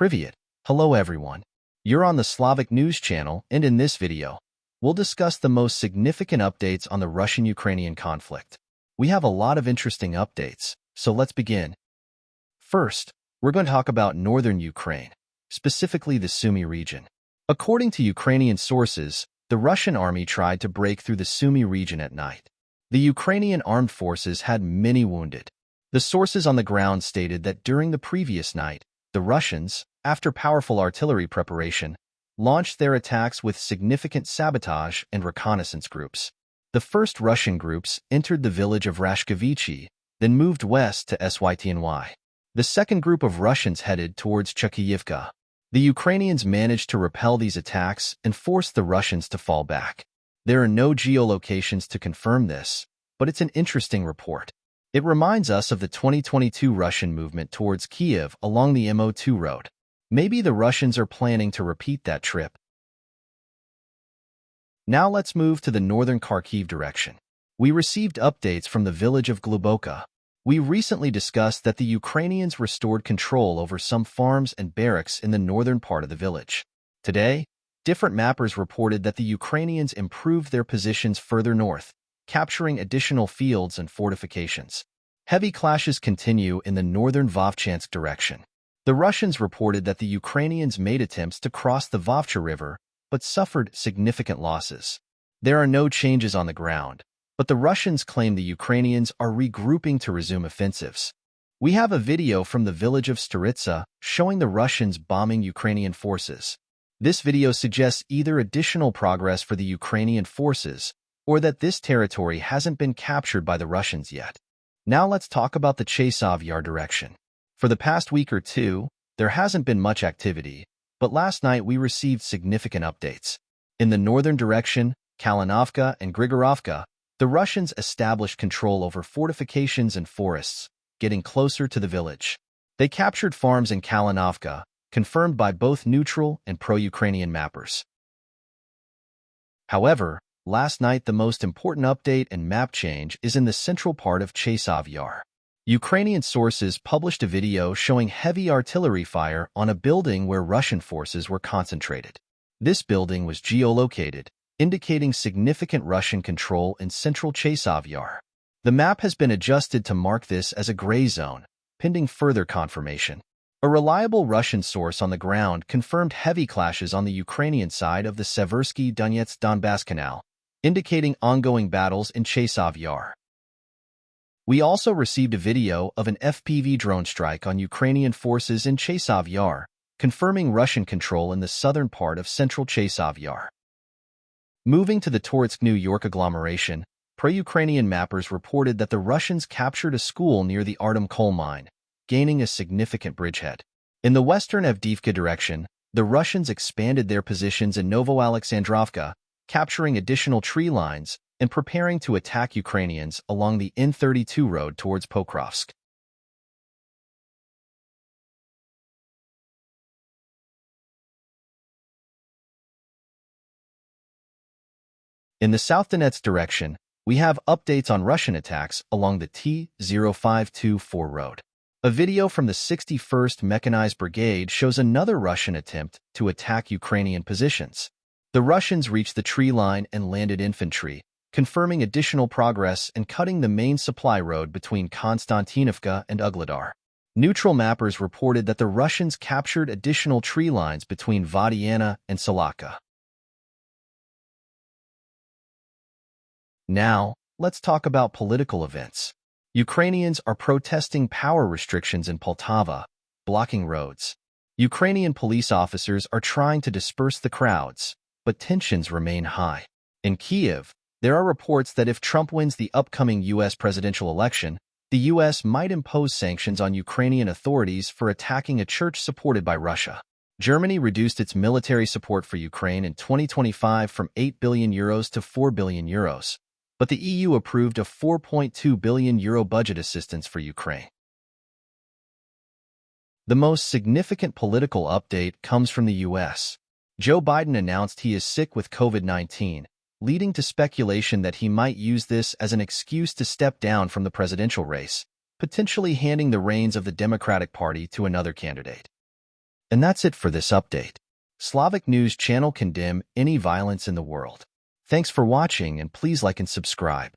Privyet. Hello everyone. You're on the Slavic News Channel, and in this video, we'll discuss the most significant updates on the Russian-Ukrainian conflict. We have a lot of interesting updates, so let's begin. First, we're going to talk about northern Ukraine, specifically the Sumy region. According to Ukrainian sources, the Russian army tried to break through the Sumy region at night. The Ukrainian armed forces had many wounded. The sources on the ground stated that during the previous night, the Russians, after powerful artillery preparation, launched their attacks with significant sabotage and reconnaissance groups. The first Russian groups entered the village of Rashkevichi, then moved west to Sytny. The second group of Russians headed towards Chasiv. The Ukrainians managed to repel these attacks and forced the Russians to fall back. There are no geolocations to confirm this, but it's an interesting report. It reminds us of the 2022 Russian movement towards Kiev along the MO2 road. Maybe the Russians are planning to repeat that trip. Now let's move to the northern Kharkiv direction. We received updates from the village of Gluboka. We recently discussed that the Ukrainians restored control over some farms and barracks in the northern part of the village. Today, different mappers reported that the Ukrainians improved their positions further north, capturing additional fields and fortifications. Heavy clashes continue in the northern Vovchansk direction. The Russians reported that the Ukrainians made attempts to cross the Vovcha River, but suffered significant losses. There are no changes on the ground, but the Russians claim the Ukrainians are regrouping to resume offensives. We have a video from the village of Staritsa showing the Russians bombing Ukrainian forces. This video suggests either additional progress for the Ukrainian forces or that this territory hasn't been captured by the Russians yet. Now let's talk about the Chasiv direction. For the past week or two, there hasn't been much activity, but last night we received significant updates. In the northern direction, Kalinovka and Grigorovka, the Russians established control over fortifications and forests, getting closer to the village. They captured farms in Kalinovka, confirmed by both neutral and pro-Ukrainian mappers. However, last night the most important update and map change is in the central part of Chasiv Yar. Ukrainian sources published a video showing heavy artillery fire on a building where Russian forces were concentrated. This building was geolocated, indicating significant Russian control in central Chasiv Yar. The map has been adjusted to mark this as a gray zone, pending further confirmation. A reliable Russian source on the ground confirmed heavy clashes on the Ukrainian side of the Seversky-Donetsk-Donbass Canal, indicating ongoing battles in Chasiv Yar. We also received a video of an FPV drone strike on Ukrainian forces in Chasiv Yar, confirming Russian control in the southern part of central Chasiv Yar. Moving to the Toretsk, New York agglomeration, pro-Ukrainian mappers reported that the Russians captured a school near the Artem coal mine, gaining a significant bridgehead. In the western Avdiivka direction, the Russians expanded their positions in Novoalexandrovka, capturing additional tree lines and preparing to attack Ukrainians along the N32 road towards Pokrovsk. In the South Donetsk direction, we have updates on Russian attacks along the T-0524 road. A video from the 61st Mechanized Brigade shows another Russian attempt to attack Ukrainian positions. The Russians reached the tree line and landed infantry, confirming additional progress and cutting the main supply road between Konstantinovka and Ugledar. Neutral mappers reported that the Russians captured additional tree lines between Vodiana and Salaka. Now, let's talk about political events. Ukrainians are protesting power restrictions in Poltava, blocking roads. Ukrainian police officers are trying to disperse the crowds, but tensions remain high. In Kiev, there are reports that if Trump wins the upcoming U.S. presidential election, the U.S. might impose sanctions on Ukrainian authorities for attacking a church supported by Russia. Germany reduced its military support for Ukraine in 2025 from €8 billion to €4 billion, but the EU approved a €4.2 billion budget assistance for Ukraine. The most significant political update comes from the U.S. Joe Biden announced he is sick with COVID-19, leading to speculation that he might use this as an excuse to step down from the presidential race, potentially handing the reins of the Democratic Party to another candidate. And that's it for this update. Slavic News Channel condemn any violence in the world. Thanks for watching and please like and subscribe.